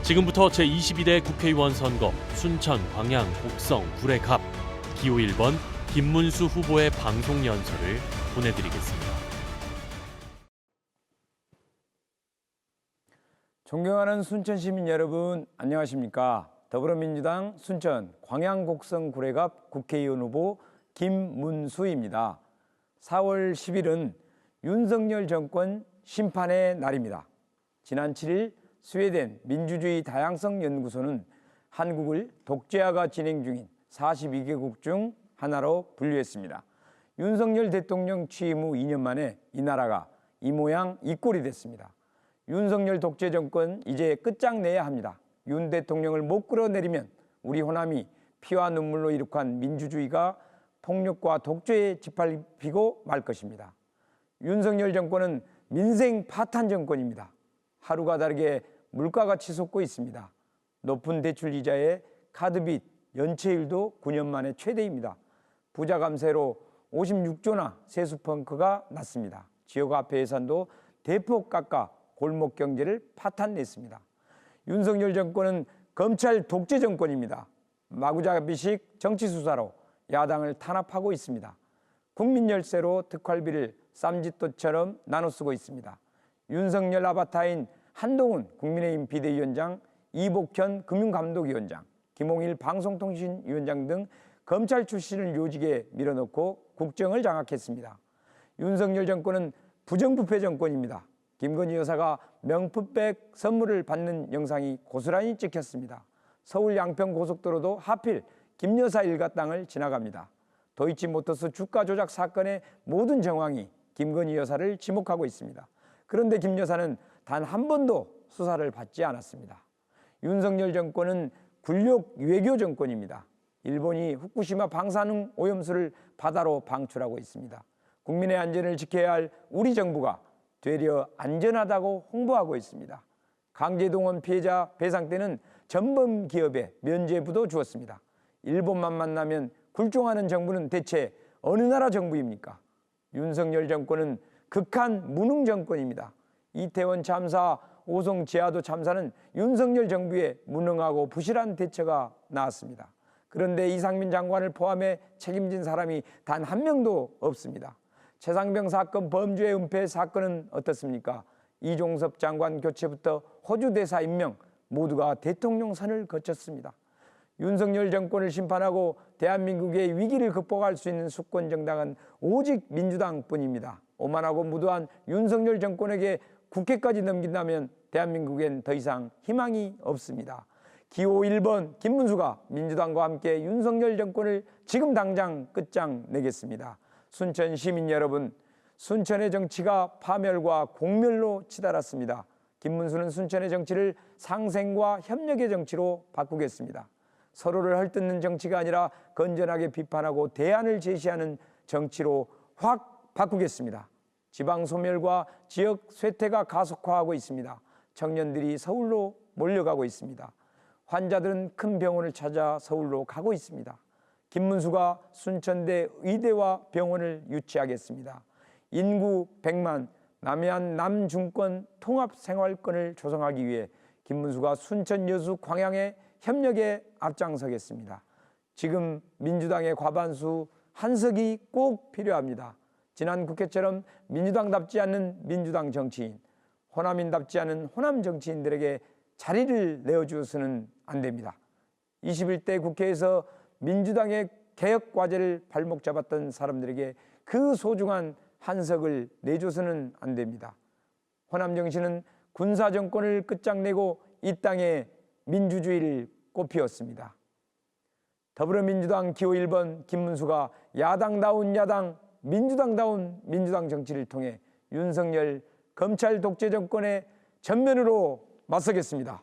지금부터 제22대 국회의원 선거 순천, 광양, 곡성, 구례갑 기호 1번 김문수 후보의 방송 연설을 보내드리겠습니다. 존경하는 순천 시민 여러분, 안녕하십니까? 더불어민주당 순천, 광양, 곡성, 구례갑 국회의원 후보 김문수입니다. 4월 10일은 윤석열 정권 심판의 날입니다. 지난 7일 스웨덴 민주주의 다양성 연구소는 한국을 독재화가 진행 중인 42개국 중 하나로 분류했습니다. 윤석열 대통령 취임 후 2년 만에 이 나라가 이 모양 이 꼴이 됐습니다. 윤석열 독재 정권 이제 끝장내야 합니다. 윤 대통령을 못 끌어내리면 우리 호남이 피와 눈물로 이룩한 민주주의가 폭력과 독재에 짓밟히고 말 것입니다. 윤석열 정권은 민생 파탄 정권입니다. 하루가 다르게 물가가 치솟고 있습니다. 높은 대출 이자에 카드빚 연체율도 9년 만에 최대입니다. 부자 감세로 56조나 세수 펑크가 났습니다. 지역화폐 예산도 대폭 깎아 골목 경제를 파탄냈습니다. 윤석열 정권은 검찰 독재 정권입니다. 마구잡이식 정치 수사로 야당을 탄압하고 있습니다. 국민 열세로 특활비를 쌈짓돈처럼 나눠 쓰고 있습니다. 윤석열 아바타인 한동훈 국민의힘 비대위원장, 이복현 금융감독위원장, 김홍일 방송통신위원장 등 검찰 출신을 요직에 밀어넣고 국정을 장악했습니다. 윤석열 정권은 부정부패 정권입니다. 김건희 여사가 명품백 선물을 받는 영상이 고스란히 찍혔습니다. 서울 양평 고속도로도 하필 김 여사 일가 땅을 지나갑니다. 도이치모터스 주가 조작 사건의 모든 정황이 김건희 여사를 지목하고 있습니다. 그런데 김 여사는 단 한 번도 수사를 받지 않았습니다. 윤석열 정권은 굴욕 외교 정권입니다. 일본이 후쿠시마 방사능 오염수를 바다로 방출하고 있습니다. 국민의 안전을 지켜야 할 우리 정부가 되려 안전하다고 홍보하고 있습니다. 강제동원 피해자 배상 때는 전범 기업에 면죄부도 주었습니다. 일본만 만나면 굴종하는 정부는 대체 어느 나라 정부입니까? 윤석열 정권은 극한 무능 정권입니다. 이태원 참사, 오송 제하도 참사는 윤석열 정부의 무능하고 부실한 대처가 나왔습니다. 그런데 이상민 장관을 포함해 책임진 사람이 단 한 명도 없습니다. 최상병 사건 범죄 은폐 사건은 어떻습니까? 이종섭 장관 교체부터 호주 대사 임명 모두가 대통령 선을 거쳤습니다. 윤석열 정권을 심판하고 대한민국의 위기를 극복할 수 있는 수권 정당은 오직 민주당뿐입니다. 오만하고 무도한 윤석열 정권에게 국회까지 넘긴다면 대한민국엔 더 이상 희망이 없습니다. 기호 1번 김문수가 민주당과 함께 윤석열 정권을 지금 당장 끝장내겠습니다. 순천 시민 여러분, 순천의 정치가 파멸과 공멸로 치달았습니다. 김문수는 순천의 정치를 상생과 협력의 정치로 바꾸겠습니다. 서로를 헐뜯는 정치가 아니라 건전하게 비판하고 대안을 제시하는 정치로 확 바꾸겠습니다. 지방 소멸과 지역 쇠퇴가 가속화하고 있습니다. 청년들이 서울로 몰려가고 있습니다. 환자들은 큰 병원을 찾아 서울로 가고 있습니다. 김문수가 순천대 의대와 병원을 유치하겠습니다. 인구 100만 남해안 남중권 통합생활권을 조성하기 위해 김문수가 순천 여수 광양의 협력에 앞장서겠습니다. 지금 민주당의 과반수 한석이 꼭 필요합니다. 지난 국회처럼 민주당답지 않은 민주당 정치인, 호남인답지 않은 호남 정치인들에게 자리를 내어주어서는 안 됩니다. 21대 국회에서 민주당의 개혁 과제를 발목 잡았던 사람들에게 그 소중한 한석을 내줘서는 안 됩니다. 호남 정치는 군사 정권을 끝장내고 이 땅에 민주주의를 꽃피웠습니다. 더불어민주당 기호 1번 김문수가 야당다운 야당, 민주당다운 민주당 정치를 통해 윤석열 검찰 독재 정권의 전면으로 맞서겠습니다.